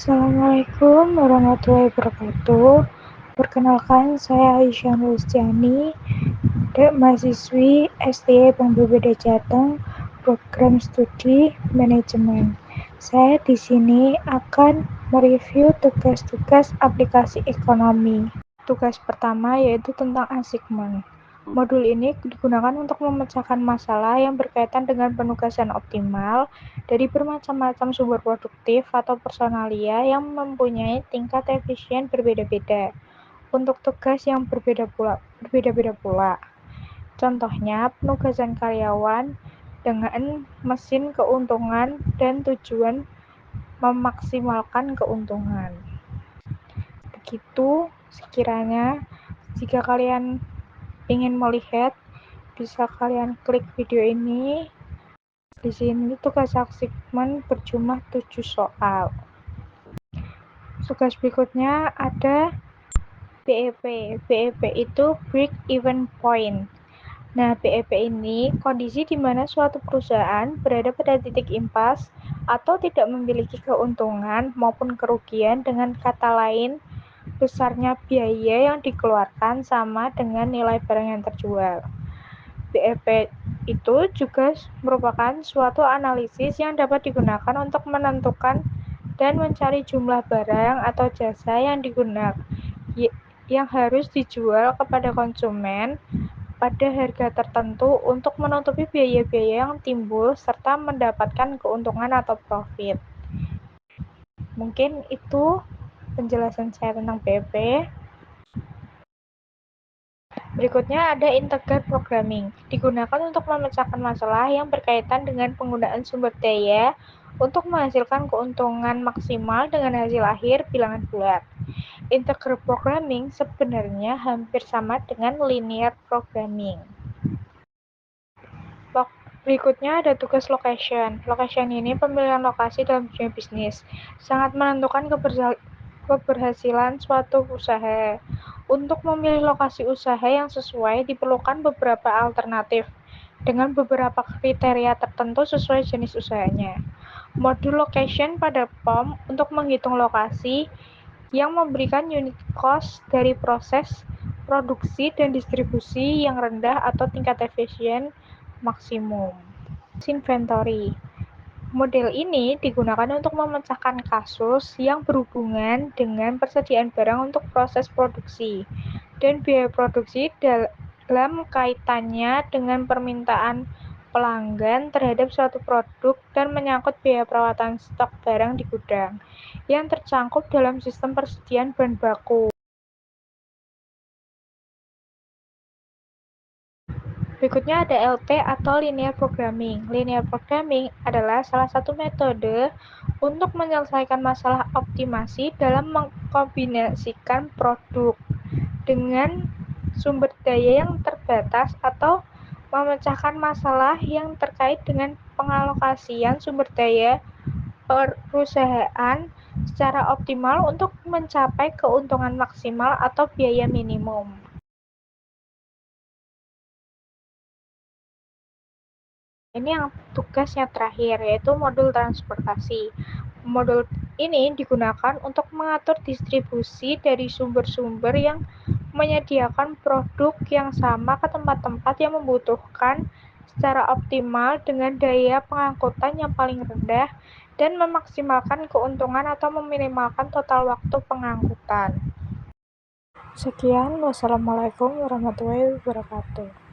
Assalamualaikum warahmatullahi wabarakatuh. Perkenalkan, saya Aisyah Nurlistiani, mahasiswi STI Bank BPD Jateng, program studi manajemen. Saya di sini akan mereview tugas-tugas aplikasi ekonomi. Tugas pertama yaitu tentang assignment. Modul ini digunakan untuk memecahkan masalah yang berkaitan dengan penugasan optimal dari bermacam-macam sumber produktif atau personalia yang mempunyai tingkat efisien berbeda-beda untuk tugas yang berbeda-beda pula. Contohnya, penugasan karyawan dengan mesin keuntungan dan tujuan memaksimalkan keuntungan. Begitu sekiranya. Jika kalian ingin melihat, bisa kalian klik video ini. Di sini tugas assignment berjumlah 7 soal. Tugas berikutnya ada BEP. BEP itu Break Even Point. Nah, BEP ini kondisi di mana suatu perusahaan berada pada titik impas atau tidak memiliki keuntungan maupun kerugian, dengan kata lain, besarnya biaya yang dikeluarkan sama dengan nilai barang yang terjual. BEP itu juga merupakan suatu analisis yang dapat digunakan untuk menentukan dan mencari jumlah barang atau jasa yang harus dijual kepada konsumen pada harga tertentu untuk menutupi biaya-biaya yang timbul serta mendapatkan keuntungan atau profit. Mungkin itu penjelasan saya tentang BEP. Berikutnya ada integer programming. Digunakan untuk memecahkan masalah yang berkaitan dengan penggunaan sumber daya untuk menghasilkan keuntungan maksimal dengan hasil akhir bilangan bulat. Integer programming sebenarnya hampir sama dengan linear programming. Berikutnya ada tugas location. Location ini pemilihan lokasi dalam dunia bisnis. Sangat menentukan keberhasilan suatu usaha. Untuk memilih lokasi usaha yang sesuai, diperlukan beberapa alternatif dengan beberapa kriteria tertentu sesuai jenis usahanya. Modul location pada POM untuk menghitung lokasi yang memberikan unit cost dari proses produksi dan distribusi yang rendah atau tingkat efisien maksimum. Inventory. Model ini digunakan untuk memecahkan kasus yang berhubungan dengan persediaan barang untuk proses produksi dan biaya produksi dalam kaitannya dengan permintaan pelanggan terhadap suatu produk dan menyangkut biaya perawatan stok barang di gudang yang tercangkup dalam sistem persediaan bahan baku. Berikutnya ada LP atau linear programming. Linear programming adalah salah satu metode untuk menyelesaikan masalah optimasi dalam mengkombinasikan produk dengan sumber daya yang terbatas atau memecahkan masalah yang terkait dengan pengalokasian sumber daya perusahaan secara optimal untuk mencapai keuntungan maksimal atau biaya minimum. Ini yang tugasnya terakhir, yaitu modul transportasi. Modul ini digunakan untuk mengatur distribusi dari sumber-sumber yang menyediakan produk yang sama ke tempat-tempat yang membutuhkan secara optimal dengan daya pengangkutan yang paling rendah dan memaksimalkan keuntungan atau meminimalkan total waktu pengangkutan. Sekian, wassalamualaikum warahmatullahi wabarakatuh.